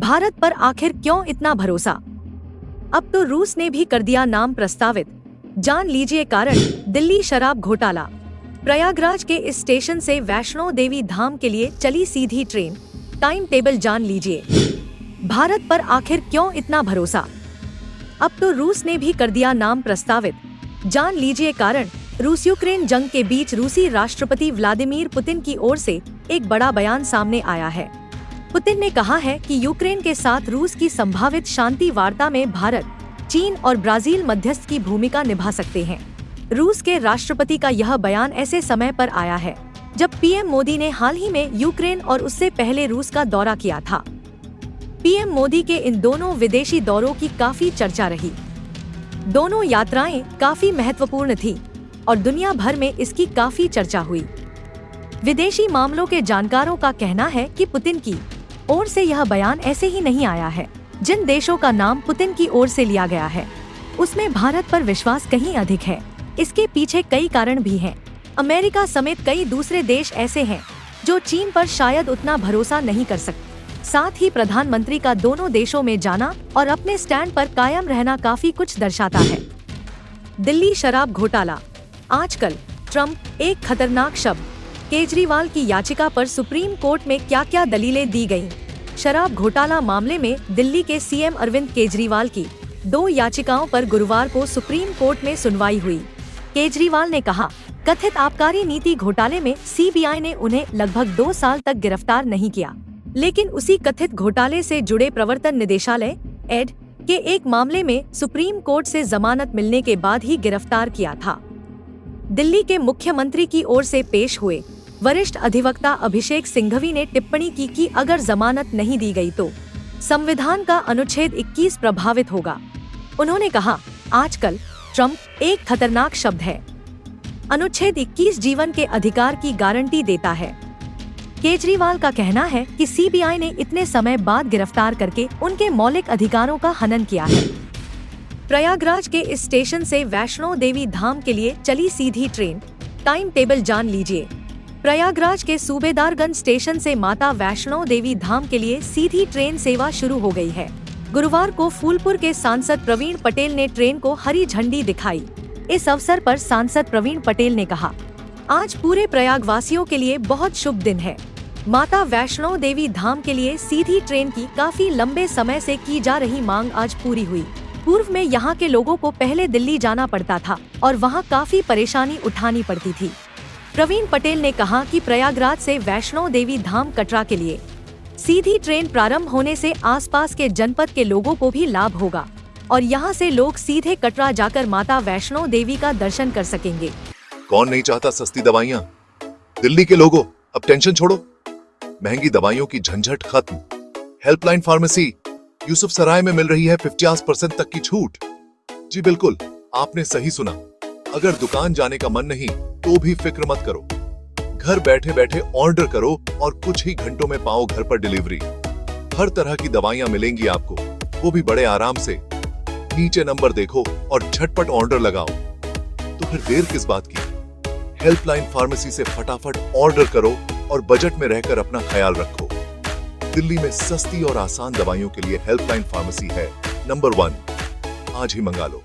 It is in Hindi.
भारत पर आखिर क्यों इतना भरोसा? अब तो रूस ने भी कर दिया नाम प्रस्तावित। जान लीजिए कारण। दिल्ली शराब घोटाला। प्रयागराज के इस स्टेशन से वैष्णो देवी धाम के लिए चली सीधी ट्रेन। टाइम टेबल जान लीजिए। भारत पर आखिर क्यों इतना भरोसा? अब तो रूस ने भी कर दिया नाम प्रस्तावित। जान लीजिए कारण। रूस यूक्रेन जंग के बीच रूसी राष्ट्रपति व्लादिमीर पुतिन की ओर से एक बड़ा बयान सामने आया है। पुतिन ने कहा है कि यूक्रेन के साथ रूस की संभावित शांति वार्ता में भारत, चीन और ब्राजील मध्यस्थ की भूमिका निभा सकते हैं। रूस के राष्ट्रपति का यह बयान ऐसे समय पर आया है जब पीएम मोदी ने हाल ही में यूक्रेन और उससे पहले रूस का दौरा किया था। पीएम मोदी के इन दोनों विदेशी दौरों की काफी चर्चा रही। दोनों यात्राएं काफी महत्वपूर्ण थी और दुनिया भर में इसकी काफी चर्चा हुई। विदेशी मामलों के जानकारों का कहना है कि पुतिन की ओर से यह बयान ऐसे ही नहीं आया है। जिन देशों का नाम पुतिन की ओर से लिया गया है उसमें भारत पर विश्वास कहीं अधिक है। इसके पीछे कई कारण भी हैं। अमेरिका समेत कई दूसरे देश ऐसे हैं जो चीन पर शायद उतना भरोसा नहीं कर सकते। साथ ही प्रधानमंत्री का दोनों देशों में जाना और अपने स्टैंड पर कायम रहना काफी कुछ दर्शाता है। दिल्ली शराब घोटाला। आजकल ट्रम्प एक खतरनाक शब्द। केजरीवाल की याचिका पर सुप्रीम कोर्ट में क्या क्या दलीलें दी गईं? शराब घोटाला मामले में दिल्ली के सीएम अरविंद केजरीवाल की 2 याचिकाओं पर गुरुवार को सुप्रीम कोर्ट में सुनवाई हुई। केजरीवाल ने कहा, कथित आबकारी नीति घोटाले में सीबीआई ने उन्हें लगभग 2 साल तक गिरफ्तार नहीं किया, लेकिन उसी कथित घोटाले से जुड़े प्रवर्तन निदेशालय (ED) के एक मामले में सुप्रीम कोर्ट से जमानत मिलने के बाद ही गिरफ्तार किया था। दिल्ली के मुख्यमंत्री की ओर से पेश हुए वरिष्ठ अधिवक्ता अभिषेक सिंघवी ने टिप्पणी की कि अगर जमानत नहीं दी गई तो संविधान का अनुच्छेद 21 प्रभावित होगा। उन्होंने कहा, आजकल ट्रम्प एक खतरनाक शब्द है। अनुच्छेद 21 जीवन के अधिकार की गारंटी देता है। केजरीवाल का कहना है कि सीबीआई ने इतने समय बाद गिरफ्तार करके उनके मौलिक अधिकारों का हनन किया है। प्रयागराज के इस स्टेशन से वैष्णो देवी धाम के लिए चली सीधी ट्रेन। टाइम टेबल जान लीजिए। प्रयागराज के सूबेदारगंज स्टेशन से माता वैष्णो देवी धाम के लिए सीधी ट्रेन सेवा शुरू हो गई है। गुरुवार को फूलपुर के सांसद प्रवीण पटेल ने ट्रेन को हरी झंडी दिखाई। इस अवसर पर सांसद प्रवीण पटेल ने कहा, आज पूरे प्रयागवासियों के लिए बहुत शुभ दिन है। माता वैष्णो देवी धाम के लिए सीधी ट्रेन की काफी लंबे समय से की जा रही मांग आज पूरी हुई। पूर्व में यहाँ के लोगों को पहले दिल्ली जाना पड़ता था और वहाँ काफी परेशानी उठानी पड़ती थी। प्रवीण पटेल ने कहा कि प्रयागराज से वैष्णो देवी धाम कटरा के लिए सीधी ट्रेन प्रारंभ होने से आसपास के जनपद के लोगों को भी लाभ होगा और यहाँ से लोग सीधे कटरा जाकर माता वैष्णो देवी का दर्शन कर सकेंगे। कौन नहीं चाहता सस्ती दवाइयाँ? दिल्ली के लोगों, अब टेंशन छोड़ो। महंगी दवाइयों की झंझट खत्म। हेल्पलाइन फार्मेसी यूसुफ सराय में मिल रही है 50% तक की छूट। जी बिल्कुल, आपने सही सुना। अगर दुकान जाने का मन नहीं तो भी फिक्र मत करो। घर बैठे बैठे ऑर्डर करो और कुछ ही घंटों में पाओ घर पर डिलीवरी। हर तरह की दवाइयाँ मिलेंगी आपको, वो भी बड़े आराम से। नीचे नंबर देखो और झटपट ऑर्डर लगाओ। तो फिर देर किस बात की? हेल्पलाइन फार्मेसी से फटाफट ऑर्डर करो और बजट में रहकर अपना ख्याल रखो। दिल्ली में सस्ती और आसान दवाइयों के लिए हेल्पलाइन फार्मेसी है नंबर 1। आज ही मंगा लो।